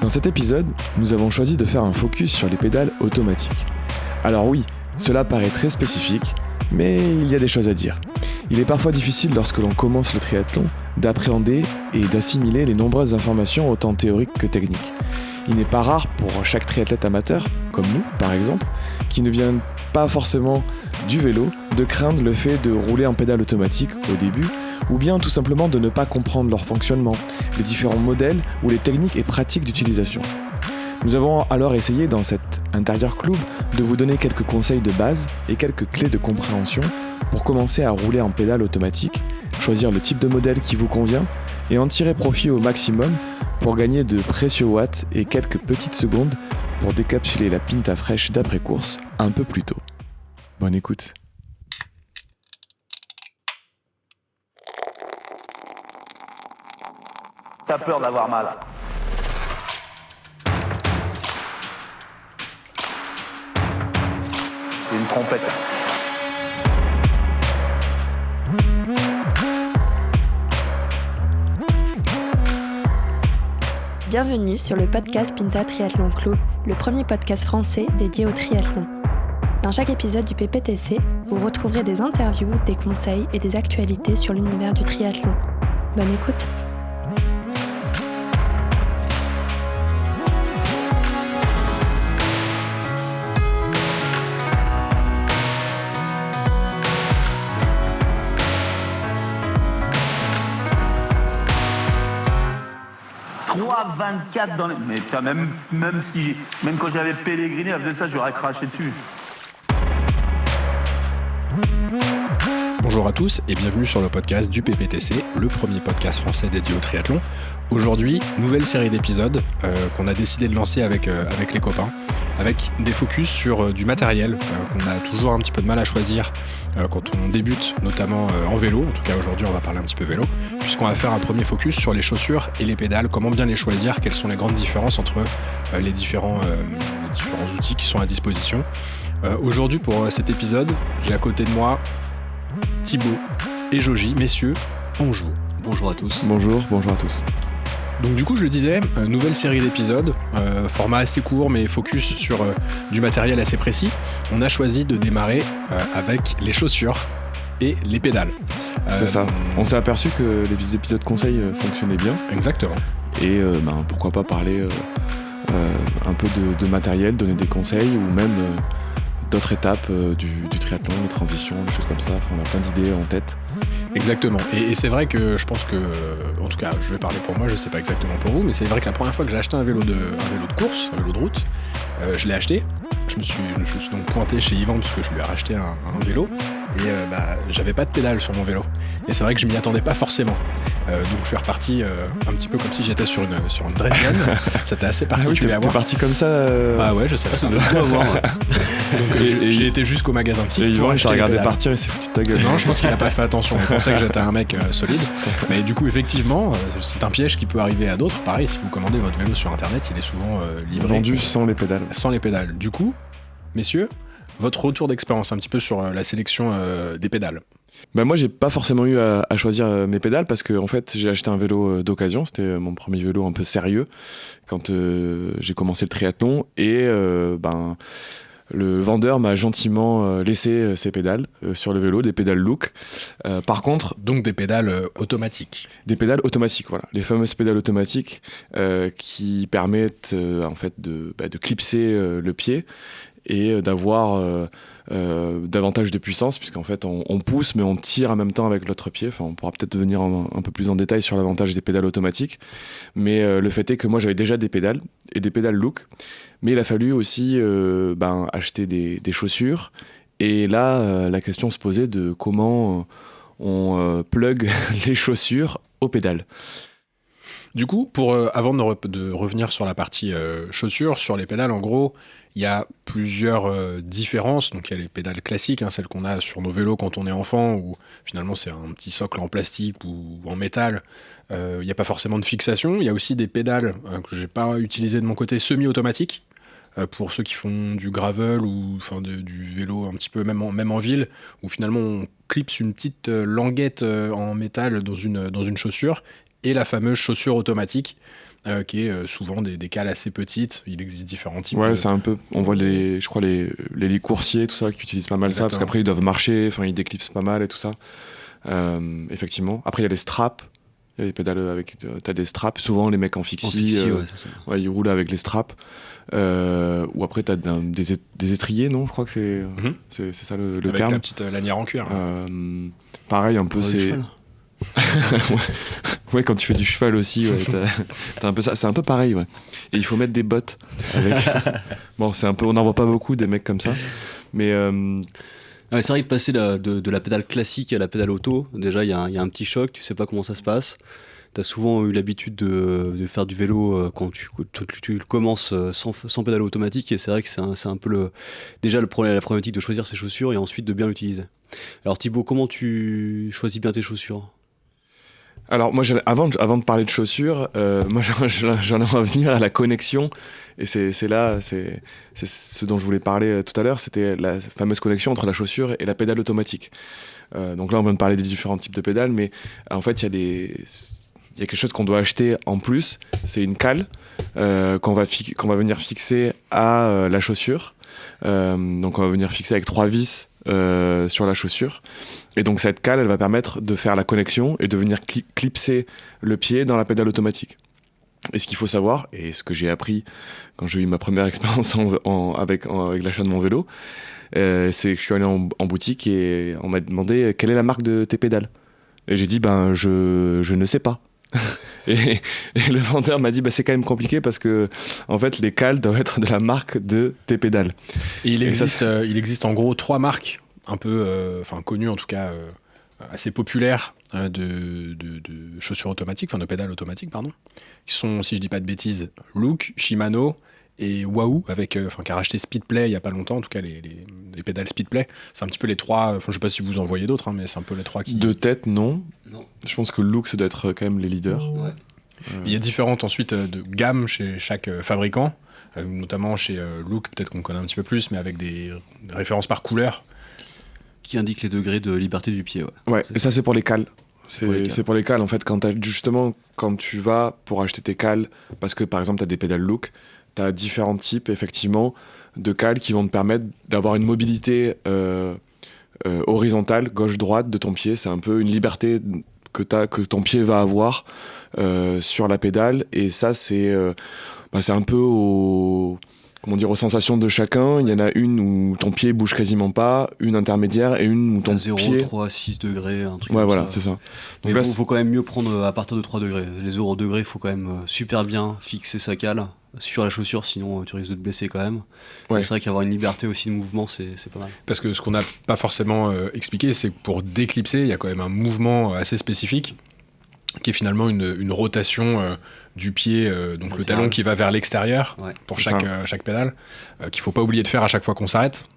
Dans cet épisode, nous avons choisi de faire un focus sur les pédales automatiques. Alors oui, cela paraît très spécifique, mais il y a des choses à dire. Il est parfois difficile lorsque l'on commence le triathlon d'appréhender et d'assimiler les nombreuses informations autant théoriques que techniques. Il n'est pas rare pour chaque triathlète amateur, comme nous par exemple, qui ne vient pas forcément du vélo, de craindre le fait de rouler en pédale automatique au début, ou bien tout simplement de ne pas comprendre leur fonctionnement, les différents modèles ou les techniques et pratiques d'utilisation. Nous avons alors essayé dans cet Intérieur Club de vous donner quelques conseils de base et quelques clés de compréhension pour commencer à rouler en pédale automatique, choisir le type de modèle qui vous convient et en tirer profit au maximum pour gagner de précieux watts et quelques petites secondes pour décapsuler la pinta fraîche d'après-course un peu plus tôt. Bonne écoute. T'as peur d'avoir mal. C'est une trompette. Bienvenue sur le podcast Pinta Triathlon Club, le premier podcast français dédié au triathlon. Dans chaque épisode du PPTC, vous retrouverez des interviews, des conseils et des actualités sur l'univers du triathlon. Bonne écoute. Trois 24 dans les... Mais putain, même quand j'avais pèleriné, elle faisait ça, j'aurais craché dessus. Bonjour à tous et bienvenue sur le podcast du PPTC, le premier podcast français dédié au triathlon. Aujourd'hui, nouvelle série d'épisodes qu'on a décidé de lancer avec les copains, avec des focus sur du matériel qu'on a toujours un petit peu de mal à choisir quand on débute, notamment en vélo. En tout cas, aujourd'hui, on va parler un petit peu vélo, puisqu'on va faire un premier focus sur les chaussures et les pédales, comment bien les choisir, quelles sont les grandes différences entre les différents outils qui sont à disposition. Aujourd'hui, pour cet épisode, j'ai à côté de moi Thibaut et Joji. Messieurs, bonjour. Bonjour à tous. Bonjour à tous. Donc du coup, je le disais, nouvelle série d'épisodes, format assez court mais focus sur du matériel assez précis. On a choisi de démarrer avec les chaussures et les pédales. C'est ça. On s'est aperçu que les épisodes conseils fonctionnaient bien. Exactement. Et pourquoi pas parler un peu de matériel, donner des conseils ou même d'autres étapes du triathlon, les transitions, des choses comme ça. Enfin, on a plein d'idées en tête. Exactement. Et c'est vrai que je pense que, en tout cas, je vais parler pour moi, je sais pas exactement pour vous, mais c'est vrai que la première fois que j'ai acheté un vélo de course, un vélo de route, je l'ai acheté. Je me suis donc pointé chez Yvan parce que je lui ai racheté un vélo et j'avais pas de pédale sur mon vélo. Et c'est vrai que je m'y attendais pas forcément. Donc je suis reparti un petit peu comme si j'étais sur une Dresden. C'était assez particulier à voir. T'es parti comme ça Bah ouais, je sais pas. Ça doit tout avoir. Donc j'ai été jusqu'au magasin de site. Et Yvan, je t'ai regardé partir et s'est foutu de ta gueule. Non, je pense qu'il a pas fait attention. Il pensait que j'étais un mec solide. Mais du coup, effectivement, c'est un piège qui peut arriver à d'autres. Pareil, si vous commandez votre vélo sur internet, il est souvent livré. Vendu sans les pédales. Sans les pédales. Du coup, messieurs, votre retour d'expérience un petit peu sur la sélection des pédales. Moi, j'ai pas forcément eu à choisir mes pédales parce que en fait, j'ai acheté un vélo d'occasion. C'était mon premier vélo un peu sérieux quand j'ai commencé le triathlon et le vendeur m'a gentiment laissé ses pédales sur le vélo, des pédales Look. Par contre... Donc des pédales automatiques. Des pédales automatiques, voilà. Les fameuses pédales automatiques qui permettent en fait de clipser le pied et d'avoir davantage de puissance, puisqu'en fait on pousse mais on tire en même temps avec l'autre pied. Enfin, on pourra peut-être venir un peu plus en détail sur l'avantage des pédales automatiques, mais le fait est que moi j'avais déjà des pédales et des pédales Look, mais il a fallu aussi acheter des chaussures, et là la question se posait de comment on plug les chaussures aux pédales. Du coup, avant de revenir sur la partie chaussures, sur les pédales, en gros, il y a plusieurs différences. Donc il y a les pédales classiques, celles qu'on a sur nos vélos quand on est enfant, où finalement c'est un petit socle en plastique ou en métal. Il n'y a pas forcément de fixation. Il y a aussi des pédales que j'ai pas utilisées de mon côté, semi-automatiques, pour ceux qui font du gravel ou du vélo un petit peu, même en ville, où finalement on clipse une petite languette en métal dans une chaussure, et la fameuse chaussure automatique, qui est souvent des cales assez petites. Il existe différents types. Ouais, c'est un peu. On voit je crois les coursiers, tout ça, qui utilisent pas mal Exactement. ça, parce qu'après ils doivent marcher, enfin ils déclipsent pas mal et tout ça. Effectivement. Après il y a les straps. Il y a des pédales avec. T'as des straps. Souvent les mecs en fixie. Ouais, c'est ça. Ouais, ils roulent avec les straps. Ou après t'as des étriers, non ? Je crois que c'est ça le avec terme. la petite lanière en cuir. Pareil, un peu Le c'est. cheval. Ouais, quand tu fais du cheval aussi, ouais, t'as un peu ça. C'est un peu pareil, ouais. Et il faut mettre des bottes avec. Bon, c'est un peu. On n'en voit pas beaucoup des mecs comme ça, mais. Ouais, c'est vrai que passer de la pédale classique à la pédale auto, déjà il y a un petit choc, tu sais pas comment ça se passe. T'as souvent eu l'habitude de faire du vélo quand tu commences sans pédale automatique, et c'est vrai que c'est un peu la problématique de choisir ses chaussures et ensuite de bien l'utiliser. Alors Thibaut, comment tu choisis bien tes chaussures ? Alors moi, avant de parler de chaussures, moi j'en ai à venir à la connexion, et c'est ce dont je voulais parler tout à l'heure, c'était la fameuse connexion entre la chaussure et la pédale automatique. Donc là on vient de parler des différents types de pédales, mais en fait il y a quelque chose qu'on doit acheter en plus, c'est une cale qu'on va venir fixer à la chaussure. Donc on va venir fixer avec 3 vis sur la chaussure. Et donc cette cale, elle va permettre de faire la connexion et de venir clipser le pied dans la pédale automatique. Et ce qu'il faut savoir, et ce que j'ai appris quand j'ai eu ma première expérience avec l'achat de mon vélo, c'est que je suis allé en boutique et on m'a demandé quelle est la marque de tes pédales. Et j'ai dit je ne sais pas. et le vendeur m'a dit c'est quand même compliqué parce que en fait les cales doivent être de la marque de tes pédales. Et il existe en gros 3 marques un peu connues, en tout cas assez populaires, de chaussures automatiques, de pédales automatiques, pardon, qui sont, si je dis pas de bêtises, Look, Shimano et Wahoo, qui a racheté Speedplay il y a pas longtemps, en tout cas les pédales Speedplay. C'est un petit peu les 3, je sais pas si vous en voyez d'autres, mais c'est un peu les 3 qui... De tête, non. Je pense que Look, ça doit être quand même les leaders. Ouais. Il y a différentes ensuite de gammes chez chaque fabricant, notamment chez Look, peut-être qu'on connaît un petit peu plus, mais avec des références par couleur. Qui indique les degrés de liberté du pied. Ouais, et ça c'est pour les cales. Pour les cales. C'est pour les cales en fait, quand tu vas pour acheter tes cales, parce que par exemple tu as des pédales Look, tu as différents types effectivement de cales qui vont te permettre d'avoir une mobilité horizontale, gauche-droite de ton pied. C'est un peu une liberté que ton pied va avoir sur la pédale, et ça c'est un peu aux sensations de chacun. Il y en a une où ton pied bouge quasiment pas, une intermédiaire et une où ton 0, pied... 3, 6 degrés, un truc Ouais, comme voilà, ça. c'est ça. Mais Donc là, faut quand même mieux prendre à partir de 3 degrés. Les 0 degrés, il faut quand même super bien fixer sa cale sur la chaussure, sinon tu risques de te blesser quand même. Ouais. C'est vrai qu'avoir une liberté aussi de mouvement, c'est pas mal. Parce que ce qu'on n'a pas forcément expliqué, c'est que pour déclipser, il y a quand même un mouvement assez spécifique, qui est finalement une rotation du pied, donc le talon qui va vers l'extérieur, Ouais. pour C'est chaque pédale, qu'il ne faut pas oublier de faire à chaque fois qu'on s'arrête.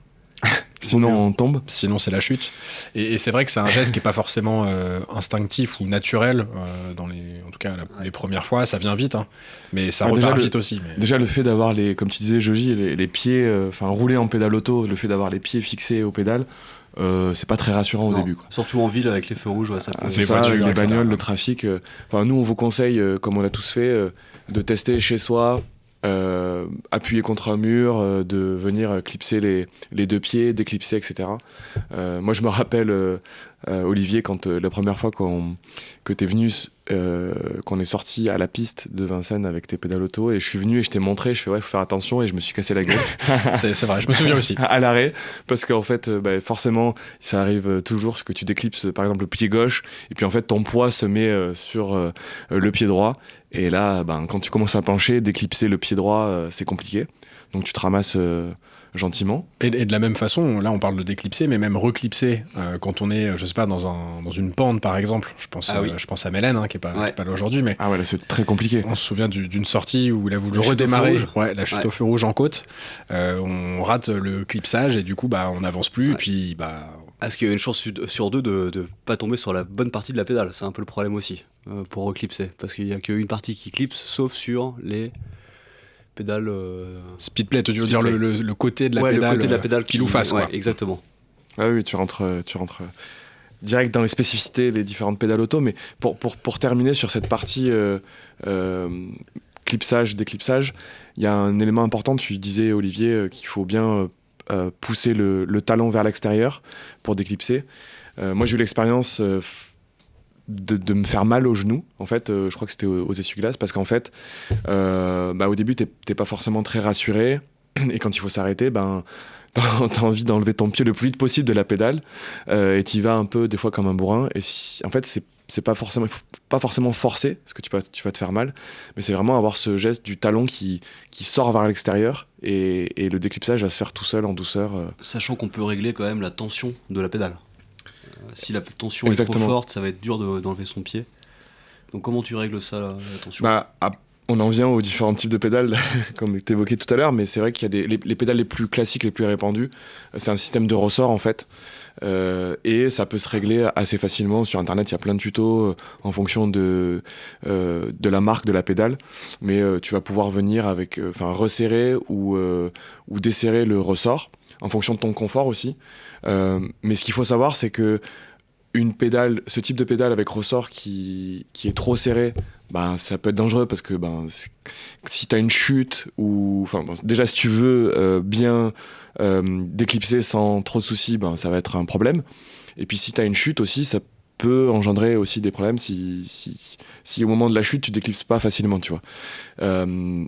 sinon on tombe. Sinon c'est la chute. Et c'est vrai que c'est un geste qui n'est pas forcément instinctif ou naturel, en tout cas les premières fois, ça vient vite, hein. Mais ça repart vite aussi. Mais... Déjà le fait d'avoir, comme tu disais Joji, les pieds, rouler en pédale auto, le fait d'avoir les pieds fixés aux pédales, c'est pas très rassurant au début, quoi. Surtout en ville avec les feux rouges, ça peut... C'est les ça, voitures, avec les etc. bagnoles, le trafic. Nous, on vous conseille, comme on l'a tous fait, de tester chez soi, appuyer contre un mur, de venir clipser les 2 pieds, déclipser, etc. Moi, je me rappelle, Olivier, quand la première fois que t'es venu, qu'on est sorti à la piste de Vincennes avec tes pédales auto, et je suis venu et je t'ai montré, je fais faut faire attention, et je me suis cassé la gueule. c'est vrai, je me souviens aussi. À l'arrêt, parce qu'en fait, forcément, ça arrive toujours que tu déclipses par exemple le pied gauche, et puis en fait ton poids se met sur le pied droit, et là, quand tu commences à pencher, déclipser le pied droit, c'est compliqué. Donc tu te ramasses gentiment. Et de la même façon, là on parle de déclipser, mais même reclipser quand on est, je sais pas, dans une pente par exemple. Je pense à Mélène, qui est pas là aujourd'hui, mais Ah ouais, là c'est très compliqué. on se souvient d'une sortie où il a voulu La chute redémarrer, au feu rouge. la chute au feu rouge en côte. On rate le clipsage et du coup on n'avance plus, et puis Est-ce qu'il y a une chance sur 2 de pas tomber sur la bonne partie de la pédale? C'est un peu le problème aussi, pour reclipser. Parce qu'il n'y a qu'une partie qui clipse, sauf sur les pédales... Speedplay, tu veux dire le côté de la le pédale, côté de la pédale pile ou face, ouais, quoi. exactement. Ah oui, tu rentres direct dans les spécificités, les différentes pédales auto, mais pour terminer sur cette partie clipsage, déclipsage, il y a un élément important, tu disais Olivier, qu'il faut bien pousser le talon vers l'extérieur pour déclipser. Moi j'ai eu l'expérience de me faire mal au genou, en fait, je crois que c'était aux essuie-glaces, parce qu'en fait, au début t'es pas forcément très rassuré, et quand il faut s'arrêter, t'as envie d'enlever ton pied le plus vite possible de la pédale, et t'y vas un peu des fois comme un bourrin, et en fait c'est pas forcément, faut pas forcément forcer, parce que tu vas te faire mal, mais c'est vraiment avoir ce geste du talon qui sort vers l'extérieur, et le déclipsage va se faire tout seul en douceur. Sachant qu'on peut régler quand même la tension de la pédale. Si la tension Exactement. est trop forte, ça va être dur d'enlever son pied. Donc comment tu règles ça, la tension ? On en vient aux différents types de pédales, comme tu évoquais tout à l'heure, mais c'est vrai qu'il y a les pédales les plus classiques, les plus répandues, c'est un système de ressort en fait, et ça peut se régler assez facilement. Sur internet, il y a plein de tutos en fonction de la marque de la pédale, mais tu vas pouvoir venir avec, resserrer ou desserrer le ressort en fonction de ton confort aussi. Mais ce qu'il faut savoir, c'est que ce type de pédale avec ressort qui est trop serré, ça peut être dangereux parce que si tu as une chute déjà si tu veux bien déclipser sans trop de soucis, ça va être un problème. Et puis si tu as une chute aussi, ça peut engendrer aussi des problèmes si au moment de la chute tu déclipses pas facilement, tu vois.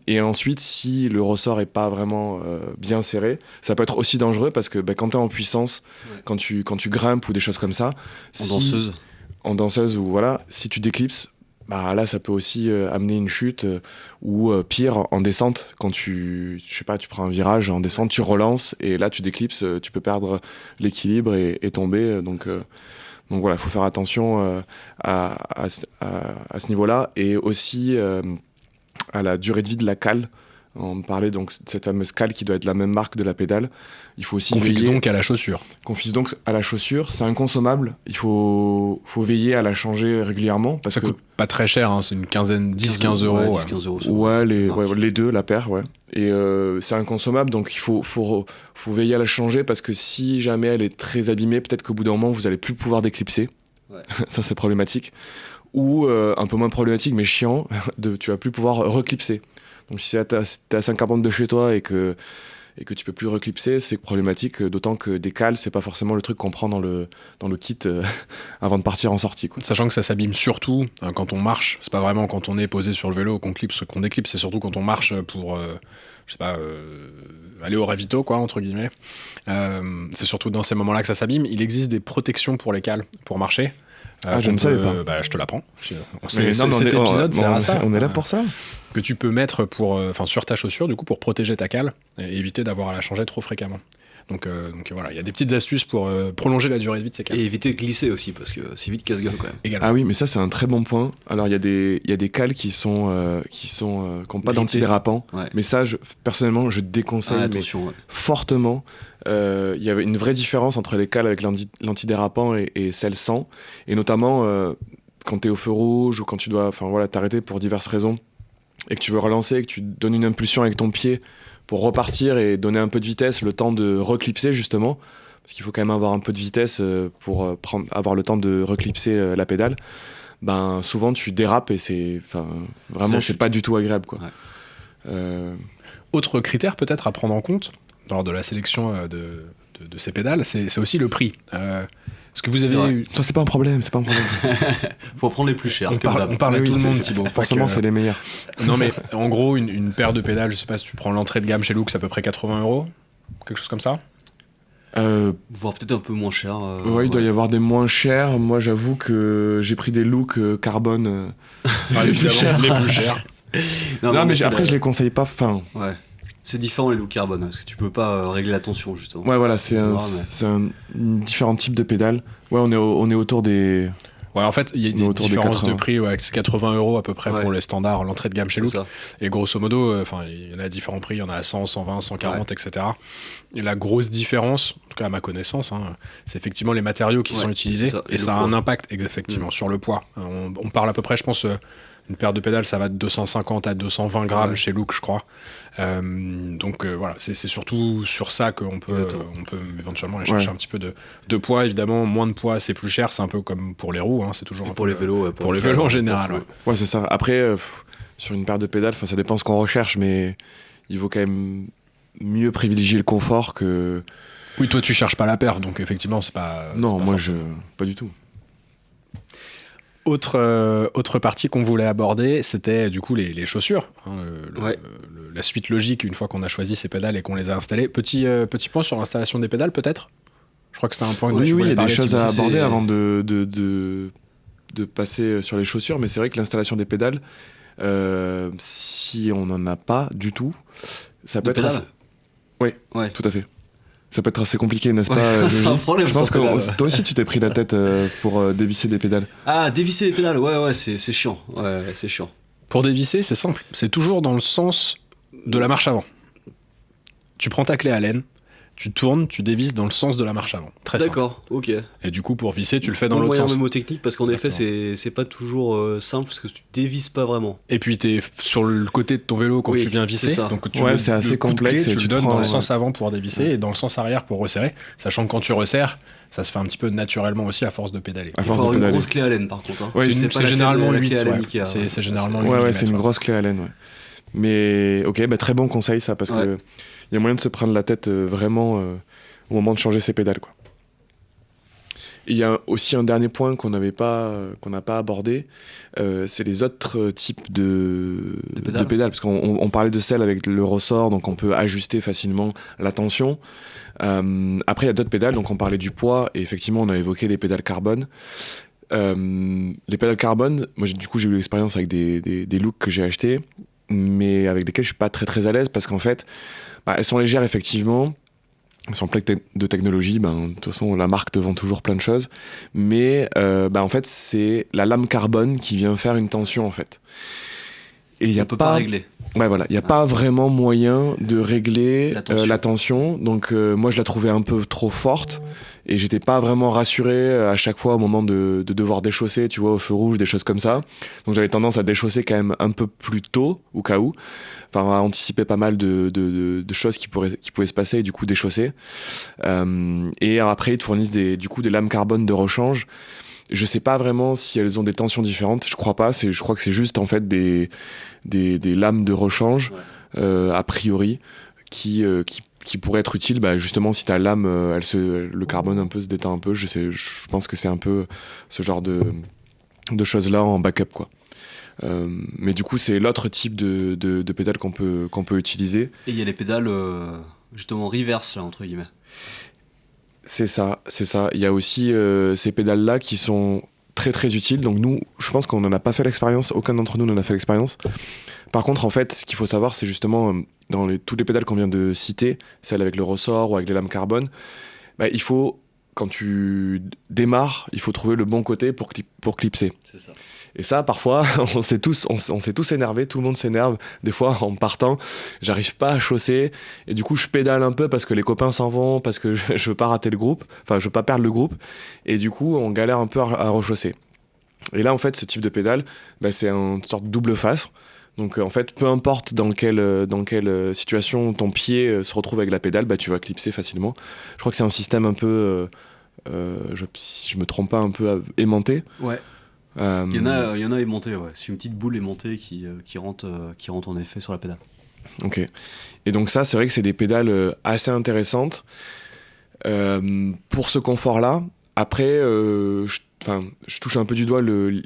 Et ensuite, si le ressort est pas vraiment bien serré, ça peut être aussi dangereux parce que quand tu es en puissance, quand tu grimpes ou des choses comme ça, en danseuse ou voilà, si tu déclipses, là ça peut aussi amener une chute ou pire en descente, quand tu prends un virage en descente, tu relances et là tu déclipses, tu peux perdre l'équilibre et tomber, donc voilà, il faut faire attention à ce niveau-là, et aussi à la durée de vie de la cale. On parlait donc de cette fameuse cale qui doit être la même marque de la pédale. Il faut aussi qu'on fixe donc à la chaussure. Qu'on fixe donc à la chaussure. C'est inconsommable. Il faut veiller à la changer régulièrement. Parce ça coûte pas très cher, hein. C'est une quinzaine, 10-15 euros. Ouais, 10-15 euros. Ouais, les deux, la paire, ouais. Et c'est inconsommable, donc il faut veiller à la changer, parce que si jamais elle est très abîmée, peut-être qu'au bout d'un moment, vous allez plus pouvoir déclipser. Ouais. Ça, c'est problématique. Ou un peu moins problématique, mais chiant, tu vas plus pouvoir reclipser. Donc si t'es à 50 de chez toi et que tu peux plus reclipser, c'est problématique, d'autant que des cales, c'est pas forcément le truc qu'on prend dans le kit avant de partir en sortie, quoi. Sachant que ça s'abîme surtout quand on marche. C'est pas vraiment quand on est posé sur le vélo qu'on déclipse, c'est surtout quand on marche pour aller au ravito, quoi, entre guillemets. C'est surtout dans ces moments-là que ça s'abîme. Il existe des protections pour les cales pour marcher. Je ne savais pas. Je te l'apprends. Cet épisode sert à ça. On est là pour ça. Que tu peux mettre sur ta chaussure, du coup, pour protéger ta cale et éviter d'avoir à la changer trop fréquemment. Donc voilà, il y a des petites astuces pour prolonger la durée de vie de ces cales. Et éviter de glisser aussi, parce que c'est vite casse-gueule quand même. Également. Ah oui, mais ça c'est un très bon point. Alors il y a des cales qui n'ont pas d'antidérapant, ouais. Mais ça, personnellement, je déconseille fortement. Il y avait une vraie différence entre les cales avec l'antidérapant et celles sans, et notamment quand tu es au feu rouge ou quand tu dois t'arrêter pour diverses raisons et que tu veux relancer, que tu donnes une impulsion avec ton pied pour repartir et donner un peu de vitesse, le temps de reclipser justement, parce qu'il faut quand même avoir un peu de vitesse pour avoir le temps de reclipser la pédale. Souvent tu dérapes et c'est pas du tout agréable, quoi. Ouais. Autre critère peut-être à prendre en compte lors de la sélection de ces pédales, c'est aussi le prix. Est-ce que vous avez eu... Ça, c'est pas un problème. Faut prendre les plus chers. On parle à tout le monde, Thibaut. Forcément, c'est les meilleurs. Non, mais en gros, une paire de pédales, je sais pas si tu prends l'entrée de gamme chez Look, c'est à peu près 80 €, quelque chose comme ça. Voire peut-être un peu moins cher. Il doit y avoir des moins chers. Moi, j'avoue que j'ai pris des Look carbone. Les plus chers. Non, mais après, je les conseille pas. Ouais. C'est différent les Look carbone, parce que tu peux pas régler la tension justement. Ouais, voilà, c'est un différent type de pédale. Ouais, on est autour des... Ouais, en fait, il y a des différences de prix, c'est 80 € à peu près pour les standards, l'entrée de gamme chez Look. Et grosso modo, il y en a différents prix, il y en a à 100, 120, 140, etc. Et la grosse différence, en tout cas à ma connaissance, c'est effectivement les matériaux qui sont utilisés, et ça a un impact effectivement sur le poids. On parle à peu près, je pense, Une paire de pédales, ça va de 250 à 220 grammes chez Look, je crois. Donc voilà, c'est surtout sur ça qu'on peut éventuellement aller chercher un petit peu de poids. Évidemment, moins de poids, c'est plus cher. C'est un peu comme pour les roues, hein, c'est toujours pour les vélos. Pour les vélos en général. Ouais, c'est ça. Après, sur une paire de pédales, ça dépend ce qu'on recherche, mais il vaut quand même mieux privilégier le confort que... Oui, toi, tu cherches pas la paire, donc effectivement, c'est pas... Non, moi, pas du tout. Autre partie qu'on voulait aborder, c'était du coup les chaussures. Hein, la suite logique, une fois qu'on a choisi ces pédales et qu'on les a installées. Petit point sur l'installation des pédales, peut-être ? Je crois que c'était un point que Oui, il y a des choses à aborder c'est... avant de passer sur les chaussures, mais c'est vrai que l'installation des pédales, si on n'en a pas du tout, ça peut être assez... Oui, tout à fait. Ça peut être assez compliqué, n'est-ce pas? C'est un problème. Je pense que toi aussi tu t'es pris la tête pour dévisser des pédales. Ah, dévisser les pédales, ouais, c'est chiant. Ouais, c'est chiant. Pour dévisser, c'est simple. C'est toujours dans le sens de la marche avant. Tu prends ta clé Allen, tu tournes, tu dévisses dans le sens de la marche avant. Très simple. D'accord, ok. Et du coup, pour visser, tu le fais dans l'autre sens. Mémotechnique, parce qu'en effet, c'est pas toujours simple, parce que tu dévisses pas vraiment. Et puis, t'es sur le côté de ton vélo quand tu viens visser. Donc, c'est assez complexe. Tu le donnes dans le sens avant pour dévisser et dans le sens arrière pour resserrer. Sachant que quand tu resserres, ça se fait un petit peu naturellement aussi à force de pédaler. Il faut avoir une grosse clé Allen, par contre. Hein. Ouais, c'est généralement 8. C'est généralement 8. Ouais, c'est une grosse clé Allen, ouais. Mais ok, très bon conseil ça, parce que il y a moyen de se prendre la tête vraiment au moment de changer ses pédales, quoi. Il y a aussi un dernier point qu'on n'a pas abordé, c'est les autres types de pédales, parce qu'on parlait de celles avec le ressort, donc on peut ajuster facilement la tension. Après, il y a d'autres pédales, donc on parlait du poids, et effectivement, on a évoqué les pédales carbone. Les pédales carbone, moi j'ai eu l'expérience avec des looks que j'ai achetés, mais avec lesquels je suis pas très très à l'aise, parce qu'en fait, elles sont légères effectivement. Elles sont pleines de technologie, de toute façon la marque te vend toujours plein de choses, mais en fait c'est la lame carbone qui vient faire une tension en fait. Et on peut pas régler. Ouais, voilà, il n'y a pas vraiment moyen de régler la tension, donc moi je la trouvais un peu trop forte, et j'étais pas vraiment rassuré à chaque fois au moment de devoir déchausser, tu vois, au feu rouge, des choses comme ça. Donc j'avais tendance à déchausser quand même un peu plus tôt, au cas où, à anticiper pas mal de choses qui pouvaient se passer, et du coup déchausser. Et après ils te fournissent des lames carbone de rechange. Je sais pas vraiment si elles ont des tensions différentes, je crois pas, je crois que c'est juste en fait des lames de rechange, a priori, qui pourraient être utiles, justement si ta lame, le carbone un peu se détend un peu, je pense que c'est un peu ce genre de choses-là en backup, quoi. Mais du coup c'est l'autre type de pédales qu'on peut utiliser. Et il y a les pédales justement reverse là, entre guillemets. C'est ça. Il y a aussi ces pédales-là qui sont très très utiles. Donc nous, je pense qu'on n'en a pas fait l'expérience. Aucun d'entre nous n'en a fait l'expérience. Par contre, en fait, ce qu'il faut savoir, c'est justement dans toutes les pédales qu'on vient de citer, celles avec le ressort ou avec les lames carbone, il faut, quand tu démarres, il faut trouver le bon côté pour clipser. C'est ça. Et ça, parfois, on s'est tous énervés, tout le monde s'énerve. Des fois, en partant, j'arrive pas à chausser, et du coup, je pédale un peu parce que les copains s'en vont, parce que je veux pas rater le groupe, je veux pas perdre le groupe, et du coup, on galère un peu à rechausser. Et là, en fait, ce type de pédale, c'est une sorte de double face. Donc, en fait, peu importe dans quelle situation ton pied se retrouve avec la pédale, tu vas clipser facilement. Je crois que c'est un système un peu, si je me trompe pas, un peu aimanté. Ouais. Il y en a aimanté, ouais. C'est une petite boule aimantée qui rentre en effet sur la pédale. Ok. Et donc ça, c'est vrai que c'est des pédales assez intéressantes pour ce confort-là. Après, je touche un peu du doigt le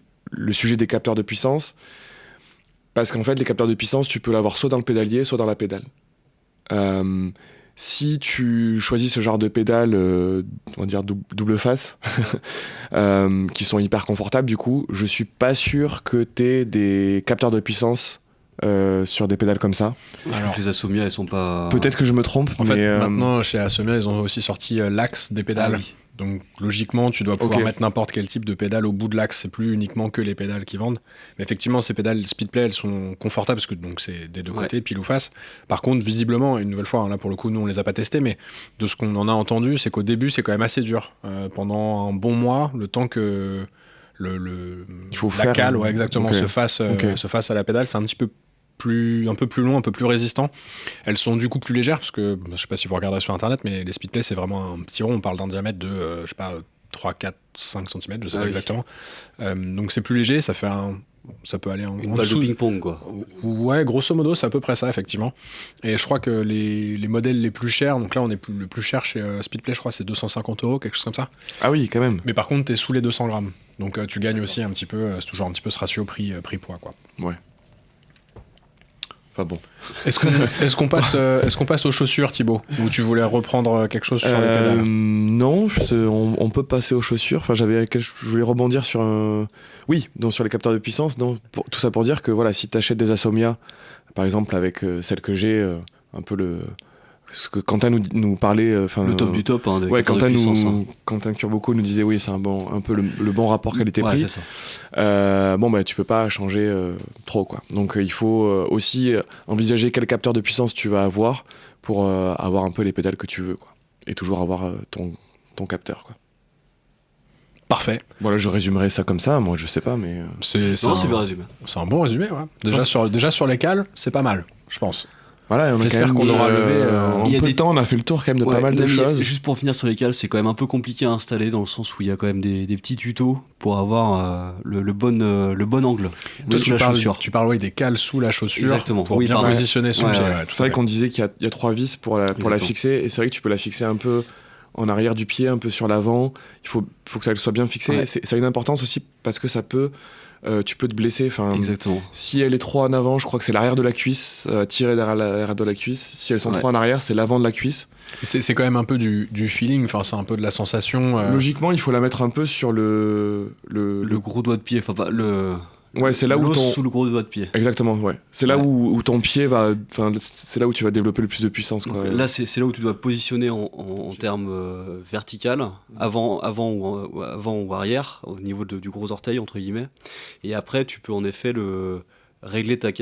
sujet des capteurs de puissance, parce qu'en fait, les capteurs de puissance, tu peux l'avoir soit dans le pédalier, soit dans la pédale. Si tu choisis ce genre de pédales, on va dire double face, qui sont hyper confortables, du coup, je suis pas sûr que t'aies des capteurs de puissance sur des pédales comme ça. Alors, les Asomia, elles sont pas... Peut-être que je me trompe, en fait, maintenant, chez Asomia, ils ont aussi sorti l'axe des pédales. Ah, oui. Donc, logiquement, tu dois pouvoir mettre n'importe quel type de pédale au bout de l'axe. C'est plus uniquement que les pédales qui vendent. Mais effectivement, ces pédales Speedplay, elles sont confortables parce que donc, c'est des deux côtés, pile ou face. Par contre, visiblement, une nouvelle fois, là pour le coup, nous on les a pas testés, mais de ce qu'on en a entendu, c'est qu'au début, c'est quand même assez dur. Pendant un bon mois, le temps que Il faut la faire cale, ouais, exactement, Ok. se fasse à la pédale. C'est un petit peu un peu plus long, un peu plus résistant. Elles sont du coup plus légères parce que je sais pas si vous regardez sur internet, mais les Speedplay c'est vraiment un petit rond. On parle d'un diamètre de je sais pas 3, 4, 5 cm, je sais pas exactement. Donc c'est plus léger, ça peut aller en Une en balle dessous. de ping-pong, quoi. Ouais, grosso modo, c'est à peu près ça, effectivement. Et je crois que les modèles les plus chers, donc là, le plus cher chez Speedplay, je crois, c'est 250 €, quelque chose comme ça. Ah oui, quand même. Mais par contre, t'es sous les 200 grammes. Donc tu gagnes aussi un petit peu, c'est toujours un petit peu ce ratio prix-poids, quoi. Ouais. Enfin bon. Est-ce qu'on passe aux chaussures, Thibaut? Ou tu voulais reprendre quelque chose sur les pédales? Non, on peut passer aux chaussures. Enfin, je voulais rebondir sur oui, donc sur les capteurs de puissance. Donc, tout ça pour dire que voilà, si tu achètes des Asomia, par exemple avec celle que j'ai, un peu ce que Quentin nous parlait. Le top du top, hein, des Ouais, capteurs de puissance. Quentin Curboco nous disait oui, c'est un peu le bon rapport qualité-prix. Ouais, c'est ça. Bon, bah, tu peux pas changer trop, quoi. Donc, il faut aussi envisager quel capteur de puissance tu vas avoir pour avoir un peu les pédales que tu veux, quoi. Et toujours avoir ton capteur, quoi. Parfait. Voilà, je résumerai ça comme ça. Moi, je sais pas, mais C'est Non, c'est bien résumé. c'est un bon résumé, ouais. Déjà sur les cales, c'est pas mal, je pense. voilà. J'espère qu'on aura levé, En il y a peu des de temps, on a fait le tour quand même de pas mal de choses. Juste pour finir sur les cales, c'est quand même un peu compliqué à installer dans le sens où il y a quand même des petits tutos pour avoir le bon angle Toi, sous la chaussure. tu parles des cales sous la chaussure. Exactement. Pour Oui, bien pardon. positionner son Ouais, pied. ouais. Ouais, tout C'est vrai à fait. qu'on disait qu'il y a 3 vis pour la Exactement. fixer, et c'est vrai que tu peux la fixer un peu en arrière du pied, un peu sur l'avant. Il faut que ça soit bien fixé. Ouais. Ça a une importance aussi parce que tu peux te blesser. Enfin, Exactement. si elle est trop en avant, je crois que c'est l'arrière de la cuisse, tirer derrière l'arrière de la cuisse. Si elles sont trop en arrière, c'est l'avant de la cuisse. C'est quand même un peu du feeling, enfin, c'est un peu de la sensation. Logiquement, il faut la mettre un peu sur Le gros doigt de pied, enfin pas le. Ouais, c'est là où l'os sous le gros doigt de pied. Exactement, ouais. C'est là Ouais. où ton pied va. Enfin, c'est là où tu vas développer le plus de puissance, quoi. Donc, là, c'est là où tu dois positionner en termes vertical, avant ou arrière, au niveau du gros orteil, entre guillemets. Et après, tu peux en effet régler ta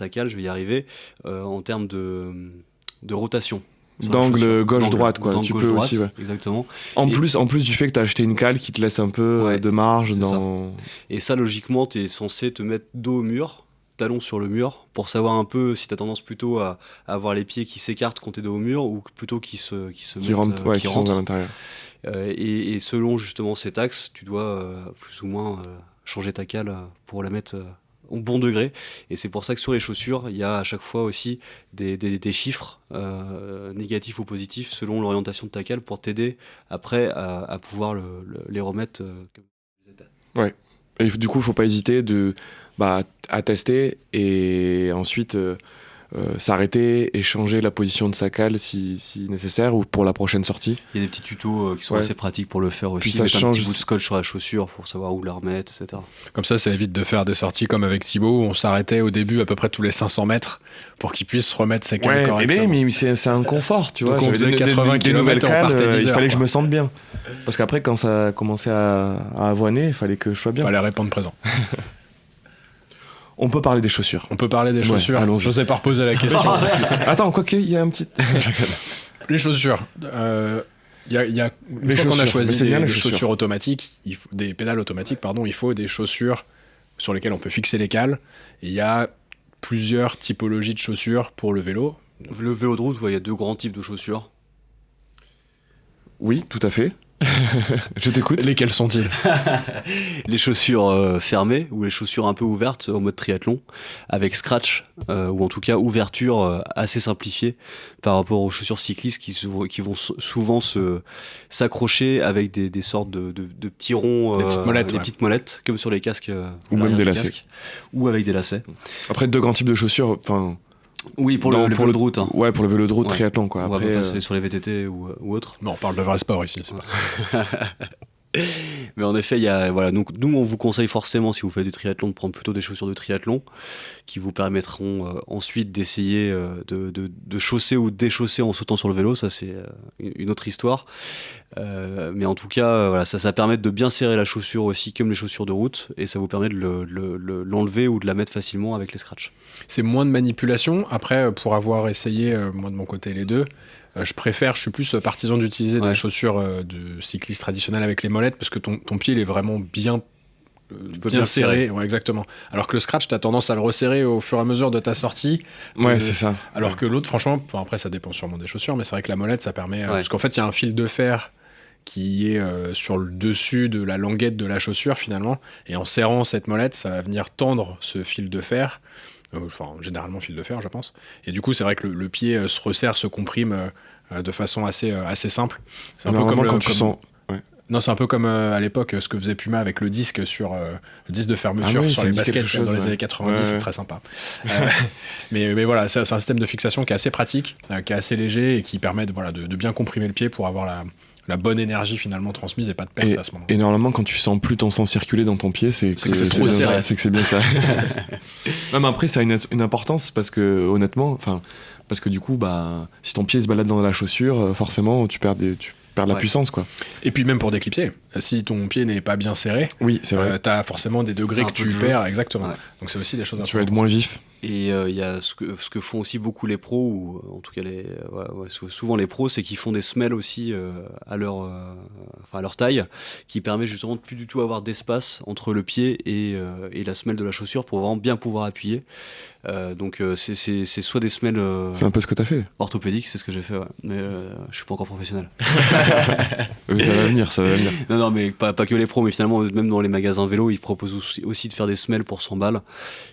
cale, je vais y arriver, en termes de rotation. Sur la D'angle chaussure. gauche-droite, quoi. D'angle Tu peux gauche-droite, aussi, ouais. Exactement. En plus du fait que tu as acheté une cale qui te laisse un peu Ouais, de marge c'est dans. Et ça, logiquement, tu es censé te mettre dos au mur, talon sur le mur, pour savoir un peu si tu as tendance plutôt à avoir les pieds qui s'écartent quand tu es dos au mur ou plutôt qui se Qui mettent, rentrent, ouais, qui qui sont rentrent. à l'intérieur. Et selon justement cet axe, tu dois plus ou moins changer ta cale pour la mettre au bon degré. Et c'est pour ça que sur les chaussures, il y a à chaque fois aussi des chiffres négatifs ou positifs selon l'orientation de ta cale pour t'aider après à pouvoir les remettre comme ils étaient. Et du coup, il faut pas hésiter à tester et ensuite s'arrêter et changer la position de sa cale si nécessaire ou pour la prochaine sortie. Il y a des petits tutos qui sont Ouais. assez pratiques pour le faire aussi. Puis ça Mettre un change- petit bout de scotch sur la chaussure pour savoir où la remettre, etc. Comme ça évite de faire des sorties comme avec Thibaut, où on s'arrêtait au début à peu près tous les 500 mètres pour qu'il puisse remettre ses cales correctement. mais c'est un confort, tu Donc vois. on J'avais faisait des 80 des nouvelles kilomètres et on cales, partait 10 il heures, fallait que je quoi. me sente bien. Parce qu'après, quand ça a commencé à avoiner, il fallait que je sois bien. Fallait répondre présent. On peut parler des chaussures. On peut parler des chaussures. allons-y. Je sais pas reposer la question. Attends, quoique, il y a un petit. Les chaussures. Une Les fois qu'on a chaussures, choisi mais c'est bien, des les chaussures. chaussures automatiques, des pédales automatiques, il faut des chaussures sur lesquelles on peut fixer les cales. Et il y a plusieurs typologies de chaussures pour le vélo. Le vélo de route, il y a 2 grands types de chaussures. Oui, tout à fait. Je t'écoute. Lesquelles sont-ils? Les chaussures fermées ou les chaussures un peu ouvertes en mode triathlon avec scratch ou en tout cas ouverture assez simplifiée par rapport aux chaussures cyclistes qui vont souvent s'accrocher avec des sortes de petits ronds, Des petites molettes, ouais. petites molettes comme sur les casques Ou même l'arrière des du lacets. casque, ou avec des lacets. Après, 2 grands types de chaussures. Enfin, Oui, pour le vélo de route. Hein. Ouais, pour le vélo de route, Ouais. triathlon, quoi. On va Après, pas passer sur les VTT ou autres. Non, on parle de vrai sport ici. C'est pas... Mais en effet, donc, nous, on vous conseille forcément, si vous faites du triathlon, de prendre plutôt des chaussures de triathlon qui vous permettront ensuite d'essayer de chausser ou de déchausser en sautant sur le vélo. Ça, c'est une autre histoire. Mais en tout cas, ça permet de bien serrer la chaussure aussi, comme les chaussures de route, et ça vous permet de l'enlever ou de la mettre facilement avec les scratchs. C'est moins de manipulation. Après, pour avoir essayé, moi de mon côté, les deux, Je suis plus partisan d'utiliser des chaussures de cycliste traditionnelles avec les molettes parce que ton pied il est vraiment bien serré. Ouais, exactement. Alors que le scratch, t'as tendance à le resserrer au fur et à mesure de ta sortie. Ouais, c'est ça. Alors que l'autre, franchement, après ça dépend sûrement des chaussures, mais c'est vrai que la molette, ça permet... parce qu'en fait, il y a un fil de fer qui est sur le dessus de la languette de la chaussure finalement, et en serrant cette molette, ça va venir tendre ce fil de fer, généralement fil de fer je pense, et du coup c'est vrai que le pied se resserre, se comprime de façon assez simple. C'est un peu comme quand tu sens... Non, c'est un peu comme à l'époque ce que faisait Puma avec le disque le disque de fermeture sur les baskets dans les années 90, c'est très sympa. Mais voilà, c'est un système de fixation qui est assez pratique, qui est assez léger et qui permet de bien comprimer le pied pour avoir la bonne énergie finalement transmise et pas de perte à ce moment-là. Et normalement, quand tu sens plus ton sang circuler dans ton pied, c'est que c'est trop serré. C'est que c'est bien ça. Non, mais après, ça a une importance parce que honnêtement, parce que du coup, si ton pied se balade dans la chaussure, forcément, tu perds de la puissance, quoi. Et puis même pour déclipser, si ton pied n'est pas bien serré, oui, c'est vrai. T'as forcément des degrés que tu perds, exactement. Ouais. Donc c'est aussi des choses. Tu vas être moins vif. Et il y a ce que font aussi beaucoup les pros, ou en tout cas souvent les pros, c'est qu'ils font des semelles aussi à leur taille, qui permet justement de plus du tout avoir d'espace entre le pied et la semelle de la chaussure pour vraiment bien pouvoir appuyer. Donc c'est soit des semelles c'est un peu ce que t'as fait orthopédiques, c'est ce que j'ai fait, mais je suis pas encore professionnel. Mais ça va venir. Non, mais pas que les pros, mais finalement même dans les magasins vélo, ils proposent aussi de faire des semelles pour 100 balles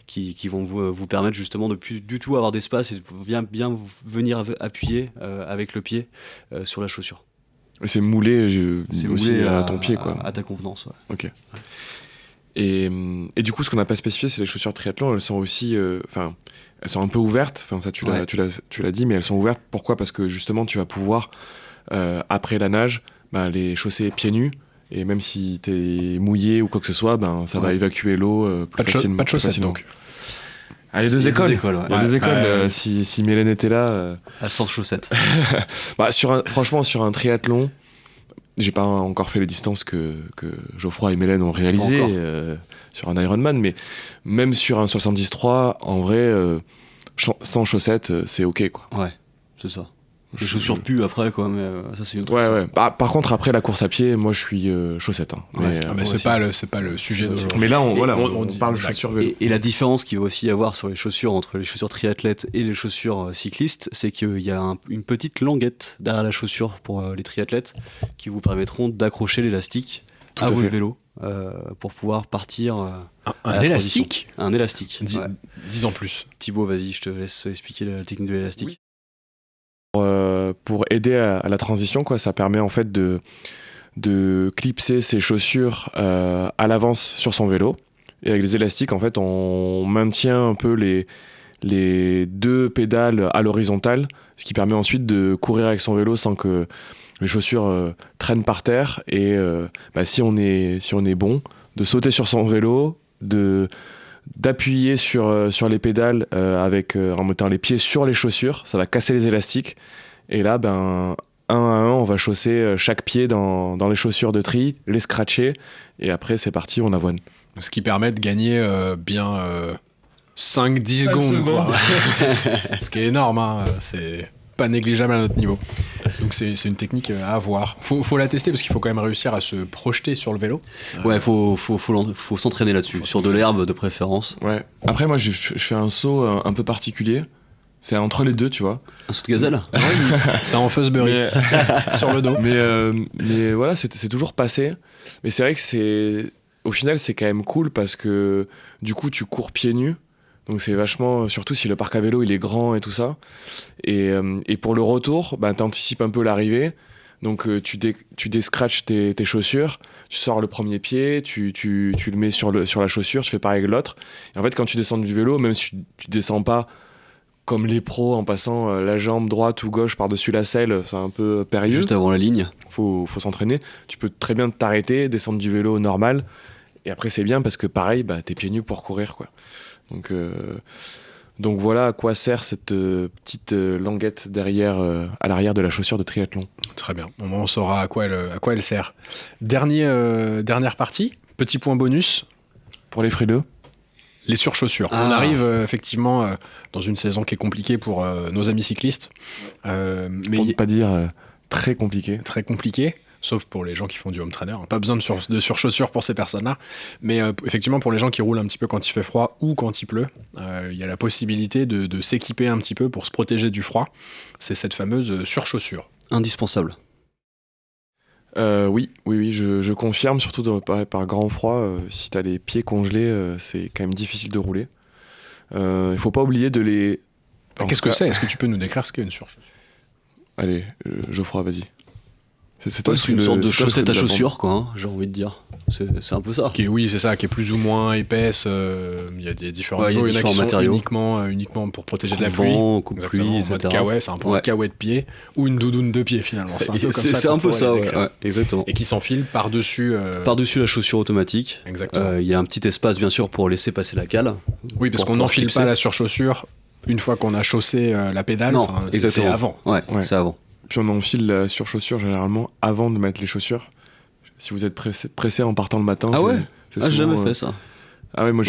qui vont vous permettre justement de plus du tout avoir d'espace et de bien venir appuyer avec le pied sur la chaussure. C'est moulé à ton pied, quoi. À ta convenance, ouais. Ok. Et du coup, ce qu'on n'a pas spécifié, c'est les chaussures triathlon. Elles sont aussi, elles sont un peu ouvertes. Enfin, ça, tu l'as dit, mais elles sont ouvertes. Pourquoi ? Parce que justement, tu vas pouvoir après la nage, les chausser pieds nus. Et même si t'es mouillé ou quoi que ce soit, ça va évacuer l'eau plus facilement. Pas de chaussettes donc. Les deux écoles. Il y a deux écoles. Si Mélène était là. À 100 chaussettes. Franchement, sur un triathlon. J'ai pas encore fait les distances que Geoffroy et Mélène ont réalisées sur un Ironman, mais même sur un 73, en vrai, sans chaussettes, c'est ok, quoi. Ouais, c'est ça. Les chaussures puent après, quoi, mais ça c'est une autre histoire. Ouais. Par contre, après la course à pied, moi je suis chaussettes. Mais c'est pas le sujet d'aujourd'hui. Mais là, on parle de chaussures vélo. Et la différence qu'il va aussi y avoir sur les chaussures entre les chaussures triathlètes et les chaussures cyclistes, c'est qu'il y a une petite languette derrière la chaussure pour les triathlètes qui vous permettront d'accrocher l'élastique à votre vélo pour pouvoir partir. Un élastique ? Un élastique. Dis en plus. Thibaut, vas-y, je te laisse expliquer la technique de l'élastique. Oui. Pour aider à la transition, quoi, ça permet en fait de clipser ses chaussures à l'avance sur son vélo, et avec les élastiques en fait on maintient un peu les deux pédales à l'horizontale, ce qui permet ensuite de courir avec son vélo sans que les chaussures traînent par terre, et si on est bon, de sauter sur son vélo, d'appuyer sur les pédales en mettant les pieds sur les chaussures, ça va casser les élastiques, et là un à un on va chausser chaque pied dans les chaussures de tri, les scratcher, et après c'est parti, on avoine. Ce qui permet de gagner 5-10 secondes. Quoi. Ce qui est énorme, hein. C'est pas négligeable à notre niveau. Donc c'est une technique à avoir. Faut la tester parce qu'il faut quand même réussir à se projeter sur le vélo. Ouais, faut s'entraîner là-dessus, sur de l'herbe de préférence. Ouais. Après moi je fais un saut un peu particulier. C'est entre les deux, tu vois. Un saut de gazelle. C'est en Fosbury, sur le dos. Mais voilà, c'est toujours passé. Mais c'est vrai que au final c'est quand même cool parce que du coup tu cours pieds nus. Donc c'est vachement, surtout si le parc à vélo il est grand et tout ça. Et pour le retour, t'anticipes un peu l'arrivée. Donc tu déscratches tes chaussures, tu sors le premier pied, tu le mets sur la chaussure, tu fais pareil avec l'autre. Et en fait quand tu descends du vélo, même si tu descends pas comme les pros en passant la jambe droite ou gauche par-dessus la selle, c'est un peu périlleux. Juste avant la ligne. Faut s'entraîner. Tu peux très bien t'arrêter, descendre du vélo normal. Et après c'est bien parce que pareil, t'es pieds nus pour courir, quoi. Donc voilà à quoi sert cette petite languette derrière, à l'arrière de la chaussure de triathlon. Très bien, on saura à quoi elle sert. Dernière partie, petit point bonus. Pour les frileux. Les surchaussures. Ah. On arrive effectivement dans une saison qui est compliquée pour nos amis cyclistes. Mais Pour ne pas dire très compliqué. très compliquée, sauf pour les gens qui font du home trainer. Pas besoin de surchaussures pour ces personnes-là. Mais effectivement, pour les gens qui roulent un petit peu quand il fait froid ou quand il pleut, il y a la possibilité de s'équiper un petit peu pour se protéger du froid. C'est cette fameuse surchaussure. Indispensable. Oui, je confirme, surtout par grand froid, si t'as les pieds congelés, c'est quand même difficile de rouler. Il faut pas oublier de les... Qu'est-ce que c'est ? Est-ce que tu peux nous décrire ce qu'est une surchaussure ? Allez, Geoffroy, vas-y. C'est toi C'est une sorte de chaussette à la chaussures, quoi, hein, j'ai envie de dire. C'est un peu ça. Oui, c'est ça, qui est plus ou moins épaisse. Il y a des différents Ouais, il y a niveaux. Il y en a qui matériaux. sont uniquement pour protéger de la pluie. Vent, coupe Exactement, pluie, en mode etc. kawaii, c'est un peu un kawaii de pied ou une doudoune de pied finalement. C'est un peu comme ça. C'est qu'on un peu pourrait ça, les décrire. ouais, exactement. Et qui s'enfile par-dessus. Par-dessus la chaussure automatique, Exactement. il y a un petit espace bien sûr pour laisser passer la cale. Oui, parce pour qu'on pouvoir n'enfile clipser. pas la surchaussure une fois qu'on a chaussé la pédale. Non, Enfin, exactement. C'est avant. Ouais, Ouais. c'est avant. Puis on enfile la surchaussure généralement avant de mettre les chaussures. Si vous êtes pressé en partant le matin, Ah c'est- ouais c'est Ah, j'ai souvent, jamais fait ça. Ah ouais, moi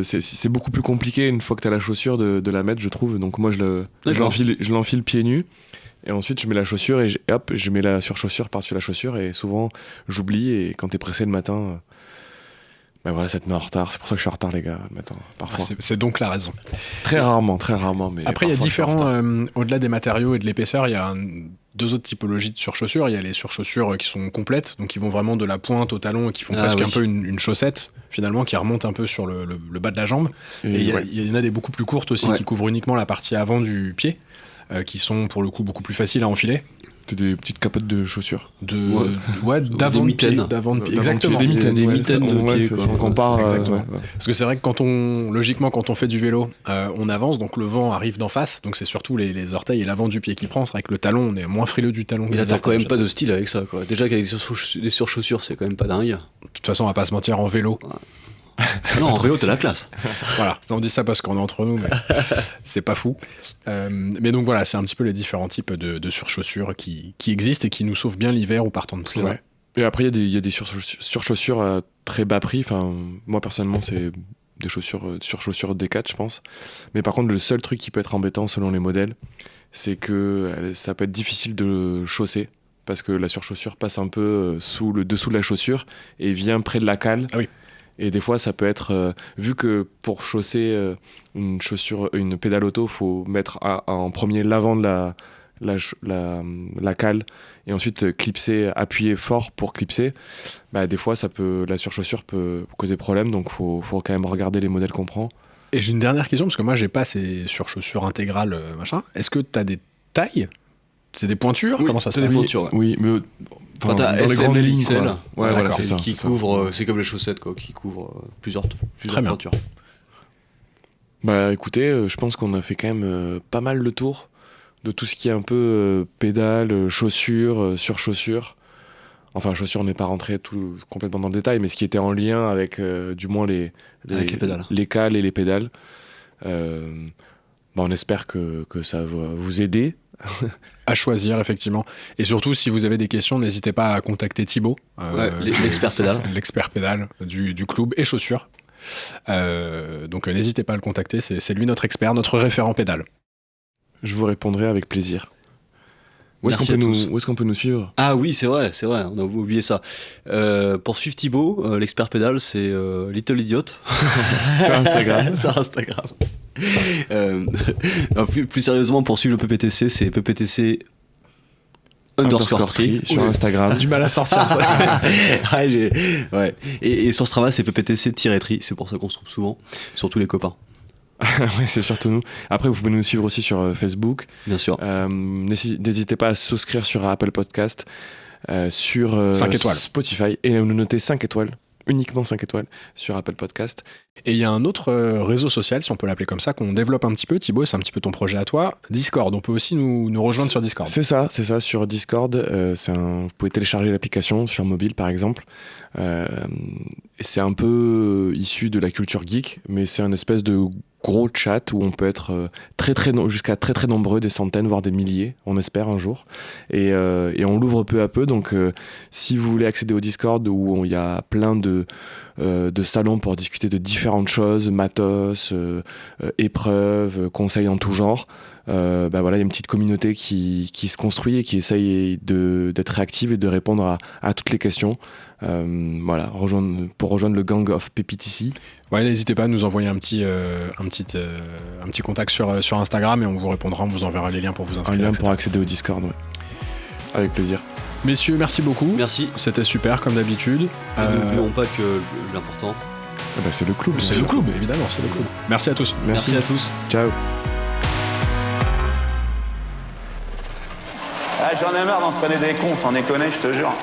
c'est beaucoup plus compliqué une fois que t'as la chaussure de la mettre, je trouve. Donc moi je D'accord. l'enfile pieds nus et ensuite je mets la chaussure et hop, je mets la surchaussure par-dessus la chaussure et souvent j'oublie et quand t'es pressé le matin, bah voilà, ça te met en retard. C'est pour ça que je suis en retard les gars le matin, parfois. C'est donc la raison. Très rarement, mais Après, il y a parfois, je suis en retard. différents, au-delà des matériaux et de l'épaisseur, il y a deux autres typologies de surchaussures. Il y a les surchaussures qui sont complètes, donc qui vont vraiment de la pointe au talon et qui font Ah presque oui. un peu une chaussette, finalement, qui remonte un peu sur le bas de la jambe. Et ouais. il y en a des beaucoup plus courtes aussi, Ouais. qui couvrent uniquement la partie avant du pied, qui sont pour le coup beaucoup plus faciles à enfiler. C'est des petites capotes de chaussures. D'avant de pied. mitaines. D'avant de pied. D'avant de pied, Exactement. des mitaines, Des ouais, mitaines c'est ce qu'on- de pied, c'est ce quoi. qu'on compare. Exactement. Ouais. Parce que c'est vrai que logiquement, quand on fait du vélo, on avance, donc le vent arrive d'en face, donc c'est surtout les orteils et l'avant du pied qui prend. C'est vrai que le talon, on est moins frileux du talon. que Il des a quand orteils. même pas de style avec ça, quoi. Déjà qu'avec des surchaussures, c'est quand même pas dingue. De toute façon, on va pas se mentir, en vélo. Non, en vélo, t'as la classe. Voilà, on dit ça parce qu'on est entre nous, mais c'est pas fou. Mais donc voilà, c'est un petit peu les différents types de surchaussures qui existent et qui nous sauvent bien l'hiver ou partant de pluie. Ouais. Et après, il y a des surchaussures à très bas prix. Enfin, moi, personnellement, c'est des surchaussures Decathlon, je pense. Mais par contre, le seul truc qui peut être embêtant selon les modèles, c'est que ça peut être difficile de chausser. Parce que la surchaussure passe un peu sous le dessous de la chaussure et vient près de la cale. Ah oui. Et des fois, ça peut être... vu que pour chausser une pédale auto, il faut mettre en premier l'avant de la cale et ensuite clipser, appuyer fort pour clipser, bah, des fois la surchaussure peut causer problème, donc faut quand même regarder les modèles qu'on prend. Et j'ai une dernière question, parce que moi, j'ai pas ces surchaussures intégrales, machin. Est-ce que t'as des tailles ? C'est des pointures ? Oui, Comment ça se t'as des passe ? pointures, ouais. Oui, mais Enfin, t'as dans les SM, grandes lignes, XL, quoi. Ouais, voilà, d'accord, c'est ça. qui c'est ça. couvre, c'est comme les chaussettes, quoi, qui couvrent plusieurs Très bien. pointures. Bah écoutez, je pense qu'on a fait quand même pas mal le tour de tout ce qui est un peu pédale, chaussures, surchaussures. Enfin, chaussures, on n'est pas rentré complètement dans le détail, mais ce qui était en lien avec du moins Avec les pédales. les cales et les pédales. Bah, on espère que ça va vous aider. À choisir, effectivement. Et surtout, si vous avez des questions, n'hésitez pas à contacter Thibaut, L'expert pédale. l'expert pédale du club et chaussures. Donc n'hésitez pas à le contacter, c'est lui notre expert, notre référent pédale. Je vous répondrai avec plaisir. Où est-ce Merci à tous. qu'on peut nous suivre? Ah oui, c'est vrai, on a oublié ça. Pour suivre Thibaut, l'expert pédale, c'est Little Idiot. Sur Instagram. Sur Instagram. Non, plus sérieusement, pour suivre le PPTC, c'est PPTC _tri sur Instagram. Du mal à sortir ça. Ouais. Et sur Strava, c'est PPTC-tri. C'est pour ça qu'on se trouve souvent, surtout les copains. Ouais, c'est surtout nous. Après, vous pouvez nous suivre aussi sur Facebook. Bien sûr. N'hésitez pas à souscrire sur Apple Podcast, sur 5 étoiles. Spotify et nous noter 5 étoiles, uniquement 5 étoiles sur Apple Podcast. Et il y a un autre réseau social, si on peut l'appeler comme ça, qu'on développe un petit peu. Thibaut, c'est un petit peu ton projet à toi. Discord, on peut aussi nous rejoindre sur Discord. C'est ça, sur Discord. Vous pouvez télécharger l'application sur mobile, par exemple. Et c'est un peu issu de la culture geek, mais c'est un espèce de gros chat où on peut être jusqu'à très nombreux, des centaines, voire des milliers, on espère un jour. Et on l'ouvre peu à peu, donc si vous voulez accéder au Discord où il y a plein de salons pour discuter de différentes choses, matos, épreuves, conseils en tout genre, voilà, il y a une petite communauté qui se construit et qui essaye d'être réactive et de répondre à toutes les questions. Voilà, pour rejoindre le gang of PPTC. Ouais, n'hésitez pas à nous envoyer un petit contact sur Instagram et on vous répondra, on vous enverra les liens pour vous inscrire. Un lien etc. pour accéder au Discord, oui. Avec plaisir. Messieurs, merci beaucoup. Merci. C'était super comme d'habitude. N'oublions pas que l'important, C'est le club. c'est le club, évidemment, c'est le club. Merci à tous. Merci à tous. Ciao. Ah, j'en ai marre d'entraîner des cons, sans déconner, je te jure.